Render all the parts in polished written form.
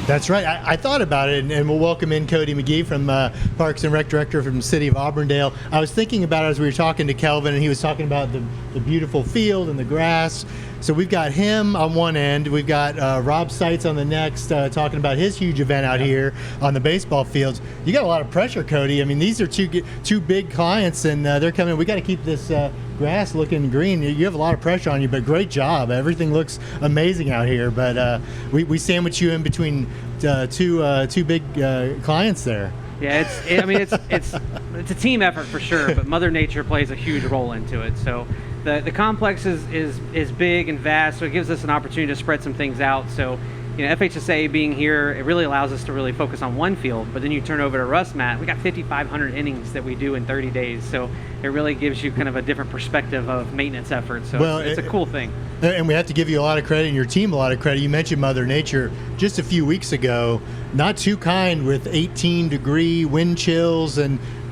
That's right. I thought about it, and we'll welcome in Cody McGhee from Parks and Rec Director from the City of Auburndale. I was thinking about it as we were talking to Kelvin, and he was talking about the beautiful field and the grass. So we've got him on one end. We've got Rob Seitz on the next, talking about his huge event out here on the baseball fields. You got a lot of pressure, Cody. I mean, these are two big clients, and they're coming. We got to keep this grass looking green. You have a lot of pressure on you, but great job. Everything looks amazing out here. But we sandwich you in between two big clients there. Yeah, it's a team effort for sure, but Mother Nature plays a huge role into it. So the complex is big and vast, so it gives us an opportunity to spread some things out. So, FHSA being here, it really allows us to really focus on one field, but then you turn over to Russ Mat, we got 5,500 innings that we do in 30 days. So it really gives you kind of a different perspective of maintenance efforts. So it's a cool thing. And we have to give you a lot of credit and your team a lot of credit. You mentioned Mother Nature just a few weeks ago, not too kind with 18-degree wind chills,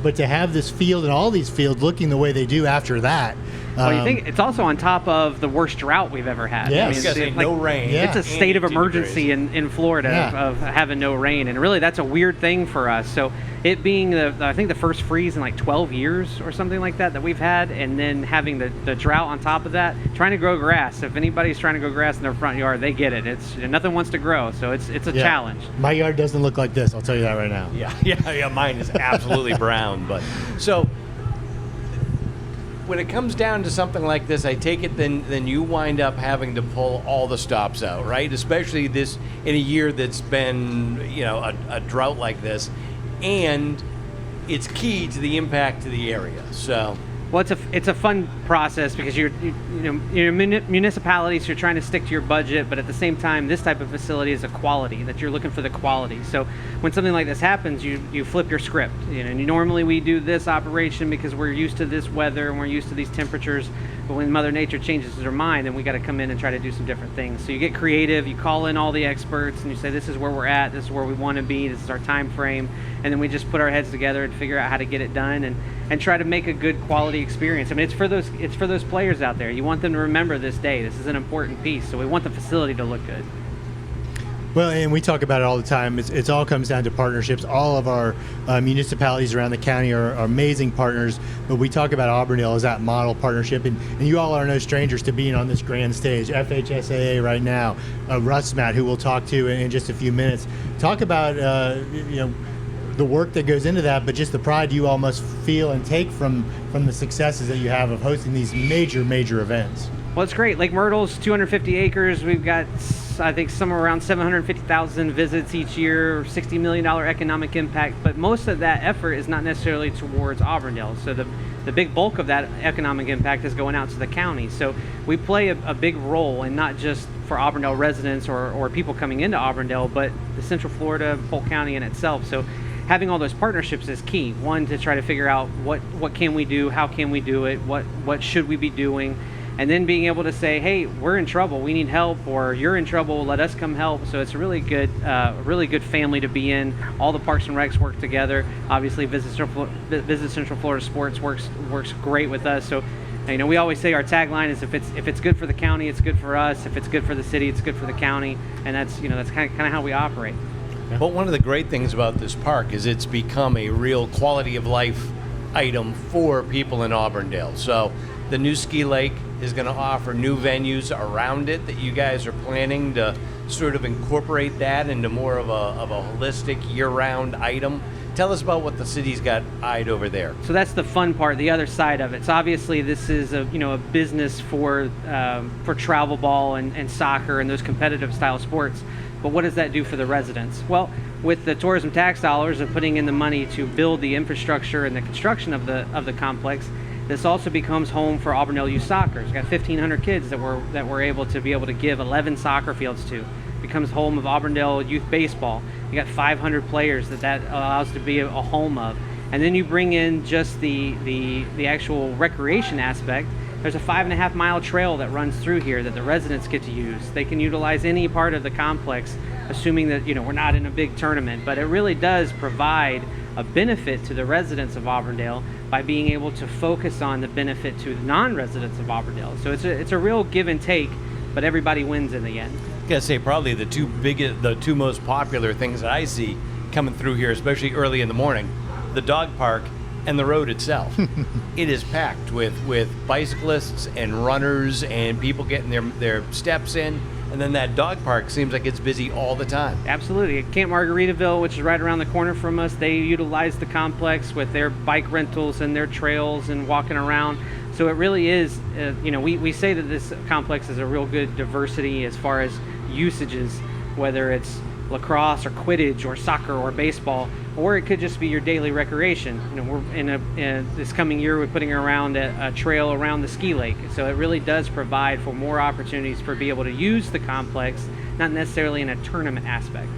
but to have this field and all these fields looking the way they do after that. Well, you think it's also on top of the worst drought we've ever had. Yes. No rain. It's a state of emergency in Florida of having no rain, and really that's a weird thing for us. So it being I think the first freeze in like 12 years or something like that we've had, and then having the drought on top of that, trying to grow grass. If anybody's trying to grow grass in their front yard, they get it. It's nothing wants to grow, so it's a challenge. My yard doesn't look like this. I'll tell you that right now. Yeah. Mine is absolutely brown, but so. When it comes down to something like this, I take it then you wind up having to pull all the stops out, right? Especially this in a year that's been, a drought like this, and it's key to the impact to the area. So, well, it's a fun process because you're municipalities, you're trying to stick to your budget, but at the same time, this type of facility is a quality that you're looking for the quality. So when something like this happens, you flip your script. Normally we do this operation because we're used to this weather and we're used to these temperatures. But when Mother Nature changes her mind, then we got to come in and try to do some different things. So you get creative, you call in all the experts, and you say, this is where we're at, this is where we want to be, this is our time frame, and then we just put our heads together and figure out how to get it done and try to make a good quality experience. I mean, it's for those players out there. You want them to remember this day. This is an important piece, so we want the facility to look good. Well, and we talk about it all the time. It all comes down to partnerships. All of our municipalities around the county are amazing partners, but we talk about Auburndale as that model partnership, and you all are no strangers to being on this grand stage. FHSAA right now, Russ Mat, who we'll talk to in just a few minutes. Talk about the work that goes into that, but just the pride you all must feel and take from the successes that you have of hosting these major events. Well, it's great. Lake Myrtle's 250 acres. We've got, I think, somewhere around 750,000 visits each year, $60 million economic impact. But most of that effort is not necessarily towards Auburndale. So the big bulk of that economic impact is going out to the county. So we play a big role, and not just for Auburndale residents or people coming into Auburndale, but the Central Florida, Polk County in itself. So having all those partnerships is key. One, to try to figure out what can we do, how can we do it, what should we be doing. And then being able to say, hey, we're in trouble, we need help, or you're in trouble, let us come help. So it's a really good family to be in. All the Parks and Recs work together. Obviously, Visit Central Florida Sports works great with us. So, we always say our tagline is if it's good for the county, it's good for us. If it's good for the city, it's good for the county. And that's kind of how we operate. But one of the great things about this park is it's become a real quality of life item for people in Auburndale. So the new ski lake is going to offer new venues around it that you guys are planning to sort of incorporate that into more of a holistic year-round item. Tell us about what the city's got eyed over there. So that's the fun part, the other side of it. So obviously this is a business for travel ball and soccer and those competitive style sports. But what does that do for the residents? Well, with the tourism tax dollars and putting in the money to build the infrastructure and the construction of the complex, this also becomes home for Auburndale Youth Soccer. We've got 1,500 kids that we're able to give 11 soccer fields to. Becomes home of Auburndale Youth Baseball. You got 500 players that allows to be a home of. And then you bring in just the actual recreation aspect. There's a 5.5 mile trail that runs through here that the residents get to use. They can utilize any part of the complex, assuming that we're not in a big tournament, but it really does provide a benefit to the residents of Auburndale by being able to focus on the benefit to the non-residents of Auburndale. So it's a real give and take but everybody wins in the end. I gotta say, probably the two most popular things that I see coming through here, especially early in the morning, the dog park and the road itself. It is packed with bicyclists and runners and people getting their steps in. And then that dog park seems like it's busy all the time. Absolutely. At Camp Margaritaville, which is right around the corner from us, they utilize the complex with their bike rentals and their trails and walking around. So it really is, we say that this complex is a real good diversity as far as usages, whether it's lacrosse or Quidditch or soccer or baseball, or it could just be your daily recreation. We're this coming year, we're putting around a trail around the ski lake. So it really does provide for more opportunities for be able to use the complex, not necessarily in a tournament aspect.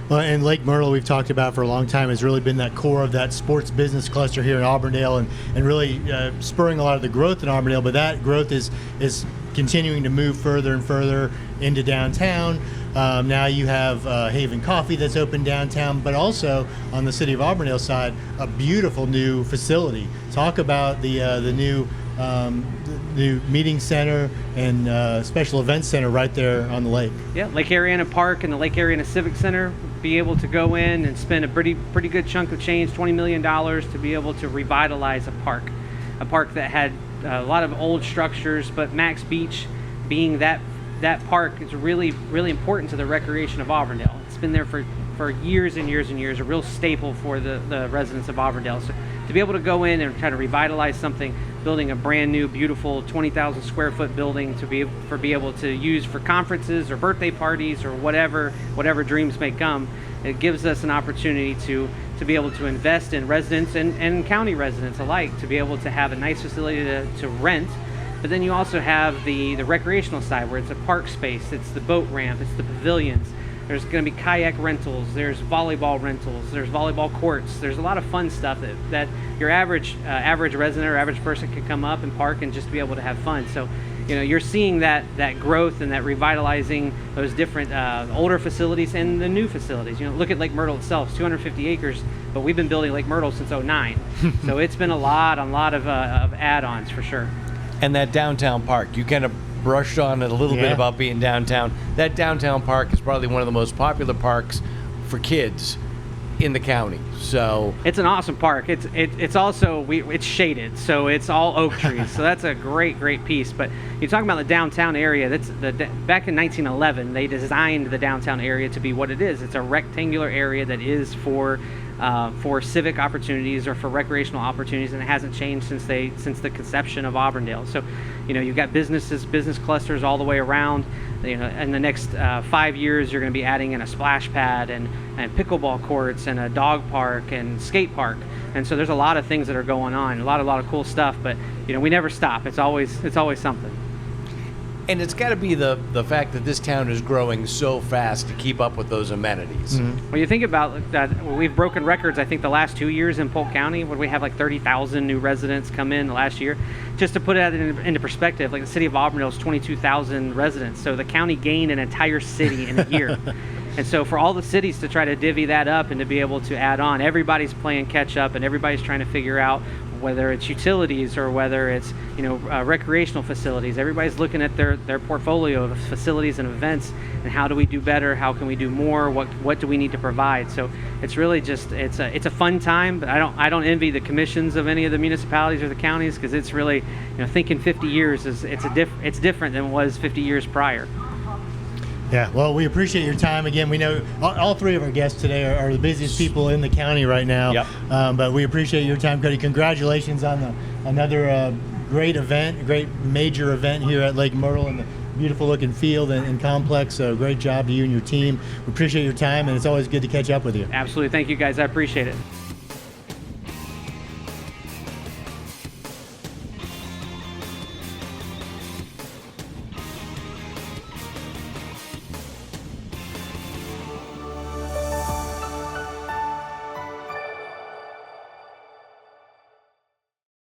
Well, and Lake Myrtle, we've talked about for a long time, has really been that core of that sports business cluster here in Auburndale, and really spurring a lot of the growth in Auburndale. But that growth is continuing to move further and further into downtown. Now you have Haven Coffee that's open downtown, but also on the City of Auburndale side, a beautiful new facility. Talk about the new meeting center and special events center right there on the lake. Yeah, Lake Ariana Park and the Lake Ariana Civic Center, be able to go in and spend a pretty good chunk of change, $20 million, to be able to revitalize a park that had a lot of old structures, but Max Beach being that park is really, really important to the recreation of Auburndale. It's been there for years and years and years, a real staple for the residents of Auburndale. So to be able to go in and try to revitalize something, building a brand new, beautiful 20,000 square foot building to be able to use for conferences or birthday parties or whatever dreams may come, it gives us an opportunity to be able to invest in residents and county residents alike, to be able to have a nice facility to rent. But then you also have the recreational side, where it's a park space, it's the boat ramp, it's the pavilions. There's going to be kayak rentals, there's volleyball rentals, there's volleyball courts. There's a lot of fun stuff that your average resident or average person can come up and park and just be able to have fun. So, you're seeing that growth and that revitalizing those different older facilities and the new facilities. Look at Lake Myrtle itself, it's 250 acres, but we've been building Lake Myrtle since '09. So it's been a lot of add-ons for sure. And that downtown park, you kind of brushed on it a little bit about being downtown. That downtown park is probably one of the most popular parks for kids in the county. So it's an awesome park. It's also it's shaded, so it's all oak trees. So that's a great piece. But you're talking about the downtown area. Back in 1911, they designed the downtown area to be what it is. It's a rectangular area that is for civic opportunities or for recreational opportunities, and it hasn't changed since the conception of Auburndale. So, you've got business clusters all the way around. In the next 5 years, you're going to be adding in a splash pad and pickleball courts and a dog park and skate park. And so there's a lot of things that are going on, a lot of cool stuff. But we never stop. It's always something. And it's got to be the fact that this town is growing so fast to keep up with those amenities. Mm-hmm. Well, you think about that, we've broken records, I think, the last 2 years in Polk County, where we have like 30,000 new residents come in the last year. Just to put it into perspective, like the city of Auburndale is 22,000 residents, so the county gained an entire city in a year. And so for all the cities to try to divvy that up and to be able to add on, everybody's playing catch up and everybody's trying to figure out whether it's utilities or whether it's recreational facilities. Everybody's looking at their portfolio of facilities and events and how do we do better, how can we do more, what do we need to provide. So it's really just it's a fun time. But I don't envy the commissions of any of the municipalities or the counties, because it's really thinking 50 years it's different than it was 50 years prior. Yeah, well, we appreciate your time. Again, we know all three of our guests today are the busiest people in the county right now. Yep. But we appreciate your time, Cody. Congratulations on another great event, a great major event here at Lake Myrtle and the beautiful looking field and complex. So great job to you and your team. We appreciate your time, and it's always good to catch up with you. Absolutely. Thank you, guys. I appreciate it.